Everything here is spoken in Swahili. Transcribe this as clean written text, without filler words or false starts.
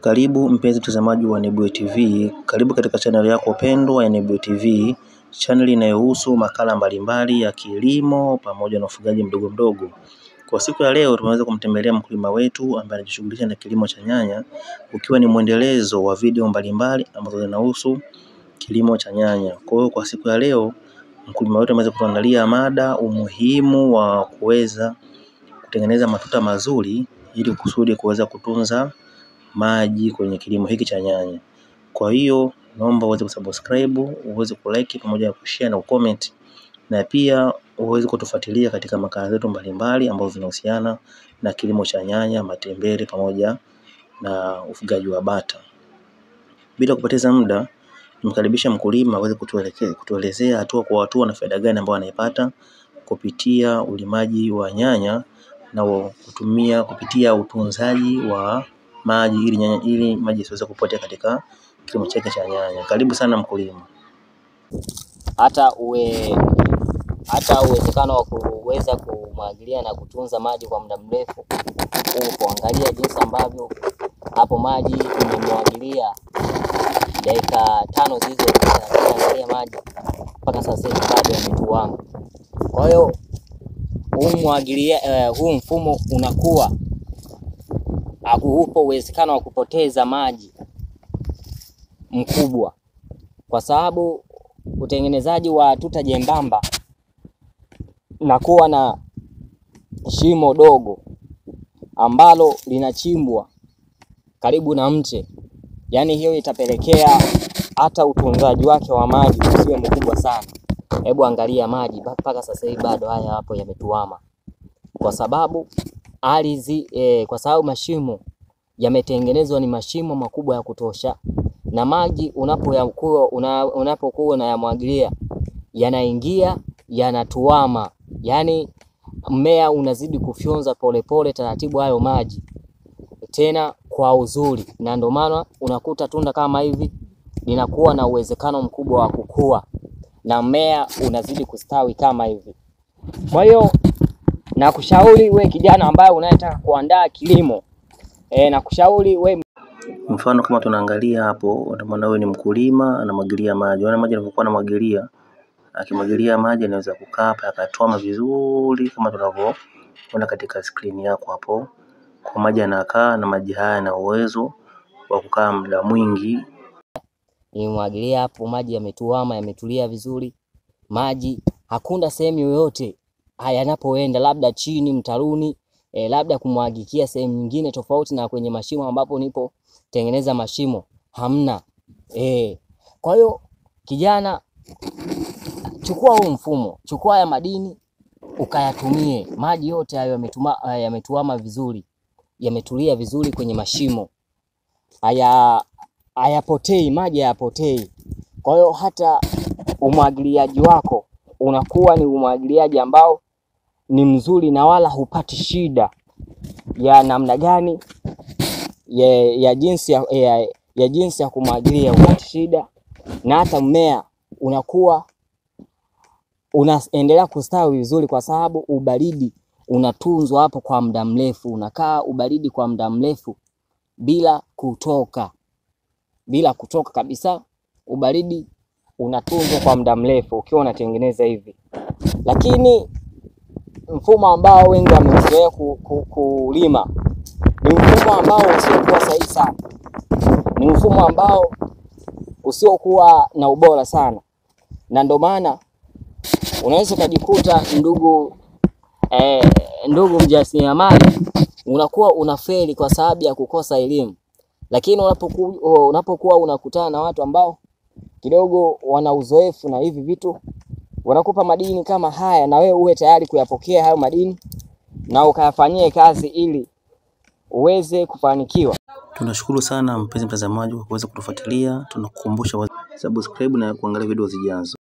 Karibu mpenzi mtazamaji wa Nebuye TV, karibu katika channel yako pendwa ya Nebuye TV, channel inayohusu makala mbalimbali ya kilimo pamoja na ufugaji mdogo mdogo. Kwa siku ya leo tumeweza kumtembelea mkulima wetu ambaye anajishughulisha na kilimo cha nyanya, ukiwa ni mwendelezo wa video mbalimbali ambazo zinahusu kilimo cha nyanya. Kwa hiyo kwa siku ya leo mkulima wetu ameweza kutuandalia mada umuhimu wa kuweza kutengeneza matuta mazuri ili kusudi kuweza kutunza maji kwenye kilimo hiki cha nyanya. Kwa hiyo naomba uweze kusubscribe, uweze kulike pamoja na kushare na kucomment, na pia uweze kutufuatilia katika makala zetu mbalimbali ambazo zinahusiana na kilimo cha nyanya, matembele pamoja na ufugaji wa bata. Bila kupoteza muda, nimkaribisha mkulima aweze kutuelezea hatua kwa hatua na faida gani ambayo anaipata kupitia ulimaji wa nyanya na kupitia utunzaji wa maji ili maji yasiweze kupotea katika kilimo chake cha nyanya. Karibu sana mkulima. Hata uwezekano wa kuweza kumwagilia na kutunza maji kwa muda mrefu, kuangalia jinsi ambavyo hapo maji umemwagilia dakika 5 zilizopita, kuangalia maji mpaka sasa hivi bado yametuama. Kwa hiyo huu mfumo unakuwa upo uwezekano wa kupoteza maji mkubwa, kwa sababu utengenezaji wa tuta jembamba na kuwa na shimo dogo ambalo linachimbwa karibu na mche, yani hiyo itapelekea hata utunzaji wake wa maji usiwe mkubwa sana. Hebu angalia maji mpaka sasa hivi bado haya hapo yametuama, kwa sababu kwa sababu mashimo yametengenezwa ni mashimo makubwa ya kutosha, na maji unapokuwa unayamwagilia yanaingia yanatuama, yani mmea unazidi kufyonza polepole taratibu hayo maji tena kwa uzuri, na ndio maana unakuta tunda kama hivi linakuwa na uwezekano mkubwa wa kukua na mmea unazidi kustawi kama hivi. Kwa hiyo nakushauri we kijana ambaye unayetaka kuandaa kilimo, nakushauri we, mfano kama tunaangalia hapo, ndio maana wewe ni mkulima anamwagilia maji. Unaona maji yanapokuwa anamwagilia, akimwagilia maji anaweza kukaa hapa akatwama vizuri kama tunavyoona katika screen yako hapo. Kwa maji yanakaa, na maji haya na uwezo wa kukaa muda mwingi. Nimwagilia hapo maji yametuama, yametulia vizuri. Maji hakuna sehemu yoyote yanapoenda, labda chini mtaruni, labda kumwagikia sehemu nyingine tofauti na kwenye mashimo ambapo nipo tengeneza mashimo, hamna. Kwa hiyo kijana, chukua huu mfumo, chukua haya madini ukayatumie. Maji yote hayo yametuama vizuri, yametulia vizuri kwenye mashimo, hayapotei maji, hayapotei. Kwa hiyo hata umwagiliaji wako unakuwa ni umwagiliaji ambao ni mzuri, na wala hupati shida ya namna gani ya jinsi ya kumwagilia, hupati shida, na hata mmea unaendelea kustawi vizuri, kwa sababu ubaridi unatunzwa hapo kwa muda mrefu. Unakaa ubaridi kwa muda mrefu bila kutoka kabisa. Ubaridi unatunzwa kwa muda mrefu ukiwa unatengeneza hivi. Lakini mfumo ambao wengi wamezoea kulima ni mfumo ambao usiokuwa sahihi sana, ni mfumo ambao usiokuwa na ubora sana, na ndio maana unaweza kujikuta ndugu mjasiriamali unakuwa unafeli kwa sababu ya kukosa elimu. Lakini unapokuwa unakutana na watu ambao kidogo wana uzoefu na hivi vitu, wanakupa madini kama haya, na wewe uwe tayari kuyapokea hayo madini na ukayafanyie kazi ili uweze kufanikiwa. Tunashukuru sana mpenzi mtazamaji kwa kuweza kutufuatilia. Tunakukumbusha subscribe na kuangalia video zijazo.